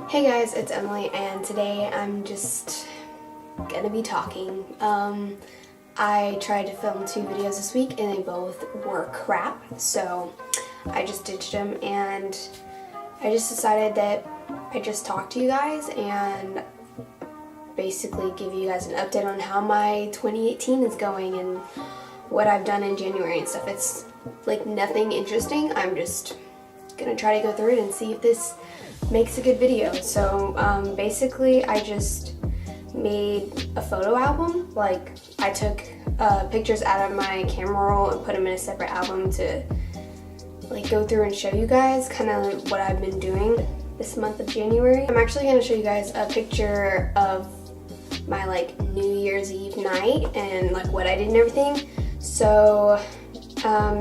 Hey guys, it's Emily, and today I'm just gonna be talking. I tried to film 2 videos this week and they both were crap, so I just ditched them, and I just decided that I just talk to you guys and basically give you guys an update on how my 2018 is going and what I've done in January and stuff. It's like nothing interesting. I'm just gonna try to go through it and see if this makes a good video. So basically I just made a photo album. Like I took pictures out of my camera roll and put them in a separate album to like go through and show you guys kind of what I've been doing this month of January. I'm actually going to show you guys a picture of my like New Year's Eve night and like what I did and everything. So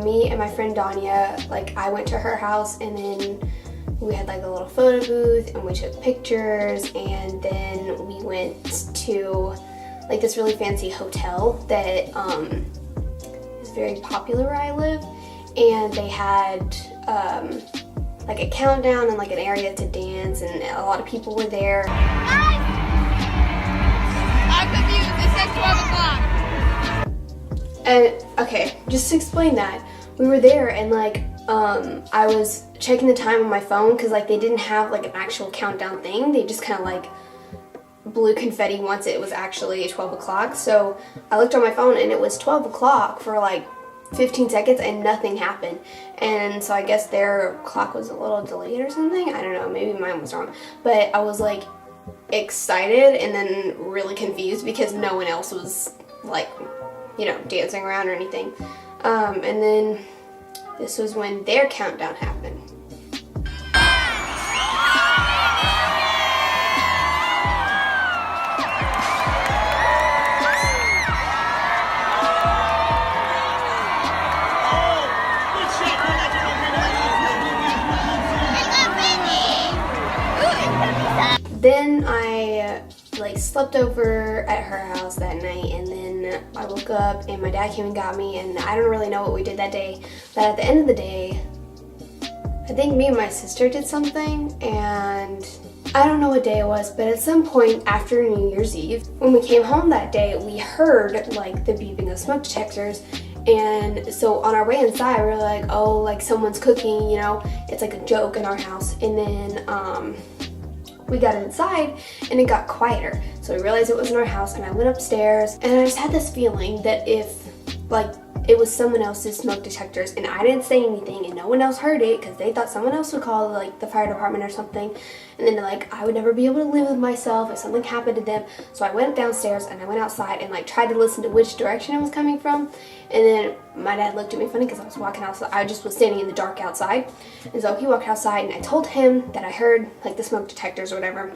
me and my friend Danya, like I went to her house and then we had like a little photo booth and we took pictures, and then we went to like this really fancy hotel that is very popular where I live, and they had like a countdown and like an area to dance, and a lot of people were there. I'm confused. It says 12 o'clock. And okay, just to explain that, we were there and like I was checking the time on my phone because like they didn't have like an actual countdown thing. They just kind of like blew confetti once it was actually 12 o'clock. So I looked on my phone and it was 12 o'clock for like 15 seconds and nothing happened. And so I guess their clock was a little delayed or something. I don't know, maybe mine was wrong. But I was like excited and then really confused because no one else was like, you know, dancing around or anything. And then this was when their countdown happened. Then I like slept over at her house that night, and then I woke up and my dad came and got me, and I don't really know what we did that day, but at the end of the day I think me and my sister did something, and I don't know what day it was, but at some point after New Year's Eve when we came home that day we heard like the beeping of smoke detectors. And so on our way inside we were like, oh, like someone's cooking, you know, it's like a joke in our house. And then we got inside and it got quieter, so we realized it was in our house, and I went upstairs and I just had this feeling that if like it was someone else's smoke detectors and I didn't say anything and no one else heard it because they thought someone else would call like the fire department or something, and then like I would never be able to live with myself if something happened to them. So I went downstairs and I went outside and like tried to listen to which direction it was coming from, and then my dad looked at me funny because I was walking outside. I just was standing in the dark outside, and so he walked outside and I told him that I heard like the smoke detectors or whatever.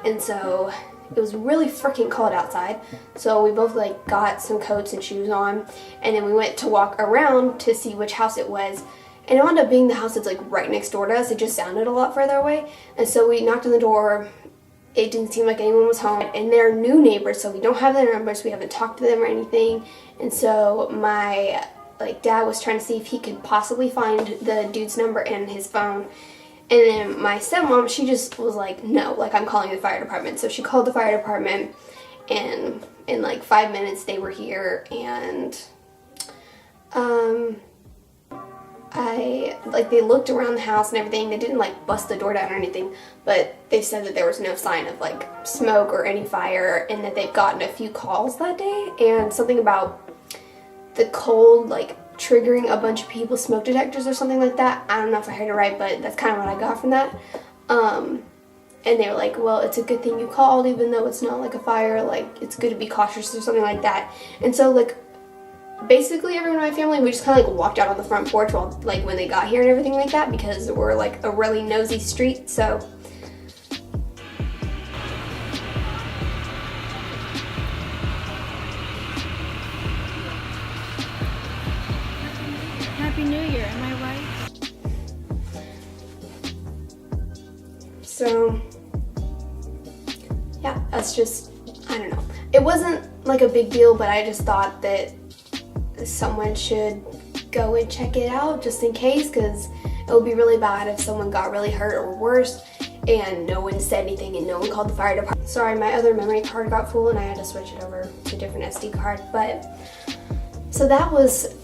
And so it was really freaking cold outside, so we both like got some coats and shoes on, and then we went to walk around to see which house it was, and it wound up being the house that's like right next door to us. It just sounded a lot further away, and so we knocked on the door. It didn't seem like anyone was home, and they're new neighbors, so we don't have their numbers, we haven't talked to them or anything. And so my like dad was trying to see if he could possibly find the dude's number in his phone. And then my stepmom, she just was like, no, like I'm calling the fire department. So she called the fire department, and in like 5 minutes they were here, and they looked around the house and everything. They didn't like bust the door down or anything, but they said that there was no sign of like smoke or any fire, and that they've gotten a few calls that day, and something about the cold like triggering a bunch of people's smoke detectors or something like that. I don't know if I heard it right, but that's kind of what I got from that. And they were like, well, it's a good thing you called, even though it's not like a fire, like it's good to be cautious or something like that. And so like basically everyone in my family, we just kind of like walked out on the front porch while like when they got here and everything like that, because we're like a really nosy street. So Happy New Year, am I right? So yeah, that's just, I don't know. It wasn't like a big deal, but I just thought that someone should go and check it out just in case, because it would be really bad if someone got really hurt or worse. and no one said anything and no one called the fire department. Sorry, my other memory card got full and I had to switch it over to a different SD card. But so that was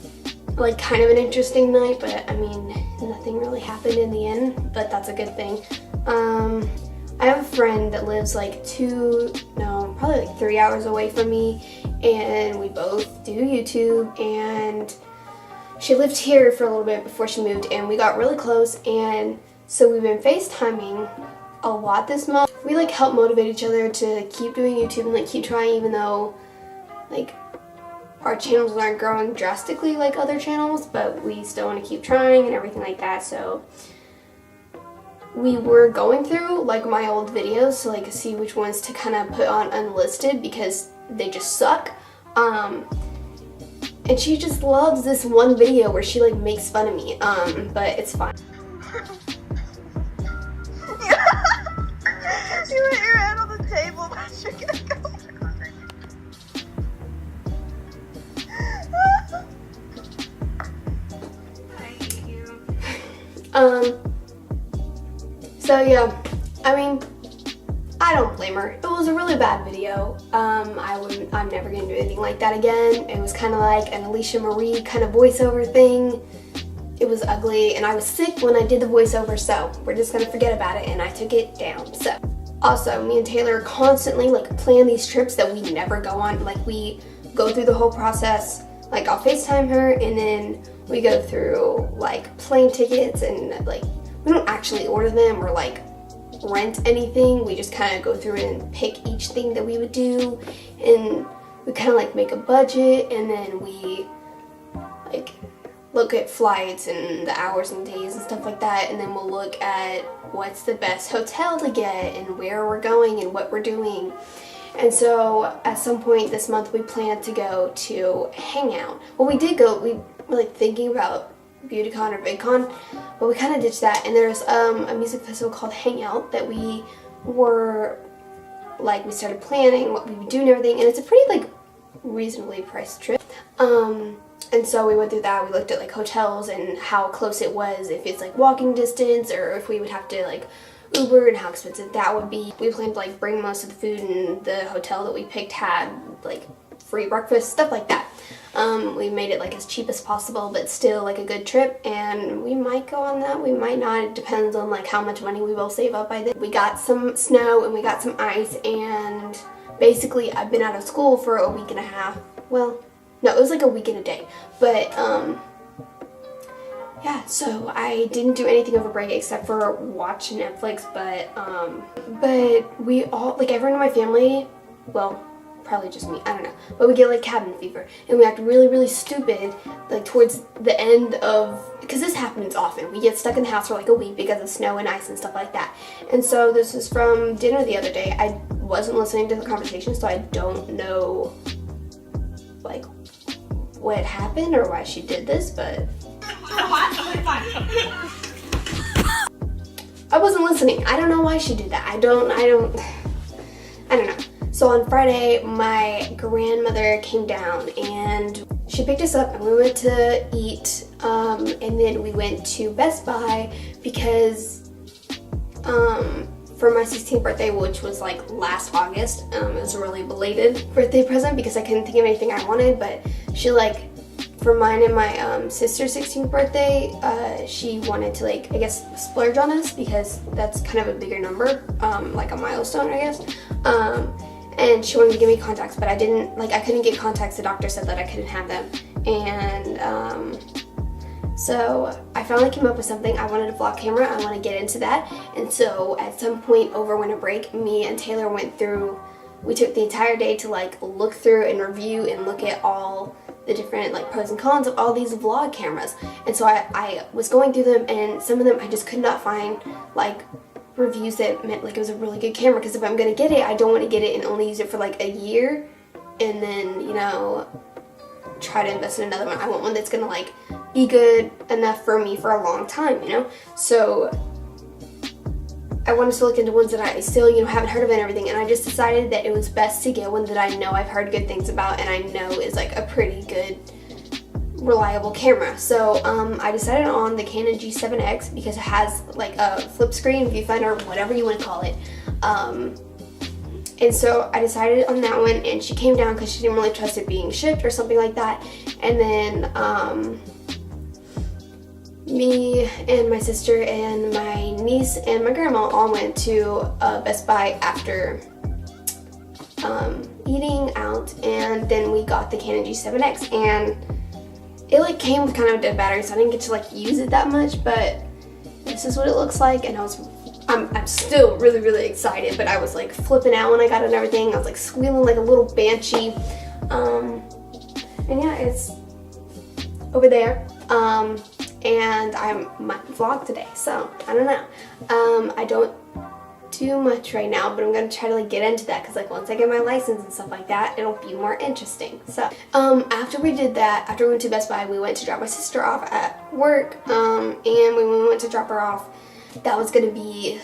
like kind of an interesting night, but I mean, nothing really happened in the end, but that's a good thing. I have a friend that lives like probably like 3 hours away from me, and we both do YouTube, and she lived here for a little bit before she moved, and we got really close, and so we've been FaceTiming a lot this month. We like help motivate each other to keep doing YouTube and like keep trying, even though like our channels aren't growing drastically like other channels, but we still want to keep trying and everything like that. So we were going through like my old videos to like see which ones to kind of put on unlisted because they just suck. And she just loves this one video where she like makes fun of me, but it's fine. You hit your head on the table, but you're gonna go. So yeah, I mean, I don't blame her. It was a really bad video. I'm never gonna do anything like that again. It was kind of like an Alicia Marie kind of voiceover thing. It was ugly, and I was sick when I did the voiceover, so we're just gonna forget about it, and I took it down. So also, me and Taylor constantly like plan these trips that we never go on. Like we go through the whole process. Like I'll FaceTime her, and then we go through like plane tickets, and like we don't actually order them or like rent anything. We just kind of go through it and pick each thing that we would do, and we kind of like make a budget, and then we like look at flights and the hours and days and stuff like that, and then we'll look at what's the best hotel to get and where we're going and what we're doing. And so at some point this month we planned to go to Hangout. Well, we did go, we were like thinking about BeautyCon or VidCon, but we kind of ditched that, and there's a music festival called Hangout that we were like, we started planning what we would do and everything, and it's a pretty like reasonably priced trip. And so we went through that. We looked at like hotels and how close it was, if it's like walking distance or if we would have to like Uber and how expensive that would be. We planned to like bring most of the food, and the hotel that we picked had like free breakfast, stuff like that. We made it like as cheap as possible, but still like a good trip, and we might go on that, we might not. It depends on like how much money we will save up by then. We got some snow and we got some ice, and basically I've been out of school for a week and a half. Well, no, it was like a week and a day, but yeah, so I didn't do anything over break except for watch Netflix, but we all, like everyone in my family, well, probably just me, I don't know, but we get like cabin fever, and we act really, really stupid like towards the end of, because this happens often, we get stuck in the house for like a week because of snow and ice and stuff like that. And so this is from dinner the other day. I wasn't listening to the conversation, so I don't know like what happened or why she did this, but I wasn't listening. I don't know why she did that. I don't know. So on Friday, my grandmother came down and she picked us up and we went to eat, and then we went to Best Buy because for my 16th birthday, which was like last August, it was a really belated birthday present because I couldn't think of anything I wanted, but she like, for mine and my sister's 16th birthday, she wanted to like, I guess, splurge on us because that's kind of a bigger number, like a milestone, I guess. And she wanted to give me contacts, but I didn't, like I couldn't get contacts. The doctor said that I couldn't have them. And so I finally came up with something. I wanted a vlog camera. I want to get into that. And so at some point over winter break, me and Taylor went through, we took the entire day to like look through and review and look at all the different like pros and cons of all these vlog cameras. And so I was going through them, and some of them I just could not find like reviews that meant like it was a really good camera, because if I'm gonna get it, I don't want to get it and only use it for like a year and then, you know, try to invest in another one. I want one that's gonna like be good enough for me for a long time, you know. So I wanted to look into ones that I still, you know, haven't heard of and everything, and I just decided that it was best to get one that I know I've heard good things about and I know is like a pretty good reliable camera. So I decided on the Canon G7X because it has like a flip screen, viewfinder, whatever you want to call it. And so I decided on that one, and she came down because she didn't really trust it being shipped or something like that. And then me and my sister and my niece and my grandma all went to Best Buy after eating out, and then we got the Canon G7X, and it like came with kind of a dead battery, so I didn't get to like use it that much, but this is what it looks like. And I'm still really excited, but I was like flipping out when I got it and everything. I was like squealing like a little banshee. And yeah, it's over there. And I might vlog today, so I don't know. I don't do much right now, but I'm gonna try to like get into that, because like once I get my license and stuff like that, it'll be more interesting. So after we did that, after we went to Best Buy, we went to drop my sister off at work, and when we went to drop her off, that was gonna be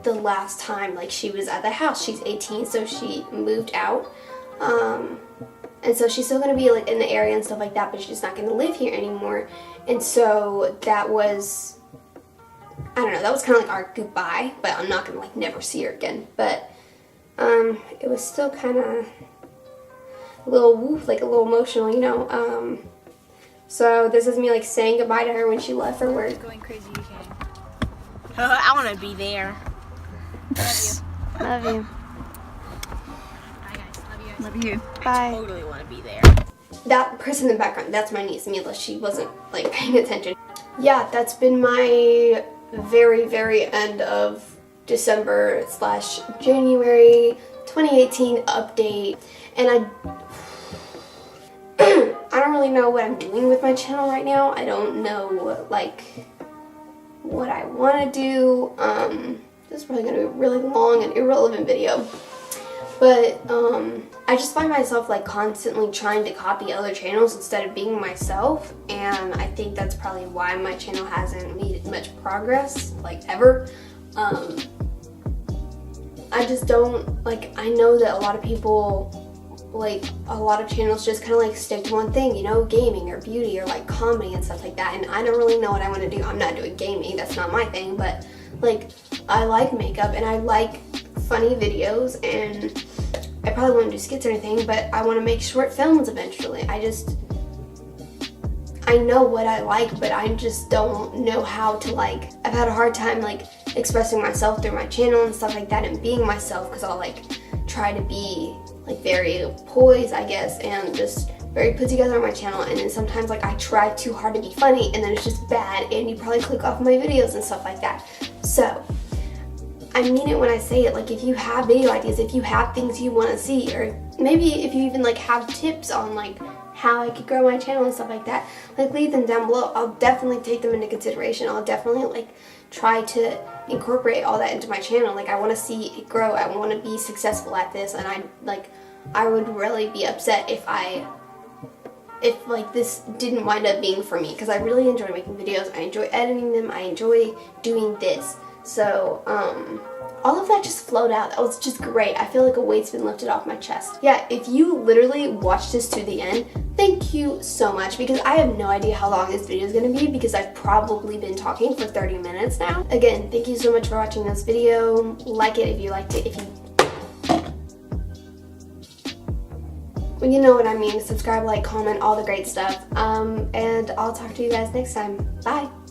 the last time like she was at the house. She's 18, so she moved out, and so she's still gonna be like in the area and stuff like that, but she's not gonna live here anymore. And so that was, I don't know, that was kind of like our goodbye, but I'm not gonna like never see her again. But it was still kind of a little woof, like a little emotional, you know. So this is me like saying goodbye to her when she left for work. Going crazy, you can. I want to be there. Love you. Bye guys, love you guys. Love you. Bye. Totally want to be there. That person in the background, that's my niece Mila. She wasn't like paying attention. Yeah, that's been my very end of December / January 2018 update. And I don't really know what I'm doing with my channel right now. I don't know like what I want to do. This is probably going to be a really long and irrelevant video. But I just find myself like constantly trying to copy other channels instead of being myself, and I think that's probably why my channel hasn't made much progress, like ever. I just don't, like, I know that a lot of people, like a lot of channels just kind of like stick to one thing, you know, gaming or beauty or like comedy and stuff like that, and I don't really know what I want to do. I'm not doing gaming, that's not my thing, but like I like makeup and I like funny videos, and I probably won't do skits or anything, but I want to make short films eventually. I know what I like, but I just don't know how to like, I've had a hard time like expressing myself through my channel and stuff like that and being myself, because I'll like try to be like very poised, I guess, and just very put together on my channel, and then sometimes like I try too hard to be funny and then it's just bad and you probably click off my videos and stuff like that. So I mean it when I say it, like if you have video ideas, if you have things you want to see, or maybe if you even like have tips on like how I could grow my channel and stuff like that, like leave them down below. I'll definitely take them into consideration. I'll definitely like try to incorporate all that into my channel. Like I want to see it grow. I want to be successful at this, and I would really be upset if like this didn't wind up being for me, because I really enjoy making videos. I enjoy editing them. I enjoy doing this. So all of that just flowed out. That was just great. I feel like a weight's been lifted off my chest. Yeah, if you literally watched this to the end, thank you so much, because I have no idea how long this video is going to be, because I've probably been talking for 30 minutes now. Again, thank you so much for watching this video. Like it if you liked it. Well, you know what I mean. Subscribe, like, comment, all the great stuff. And I'll talk to you guys next time. Bye.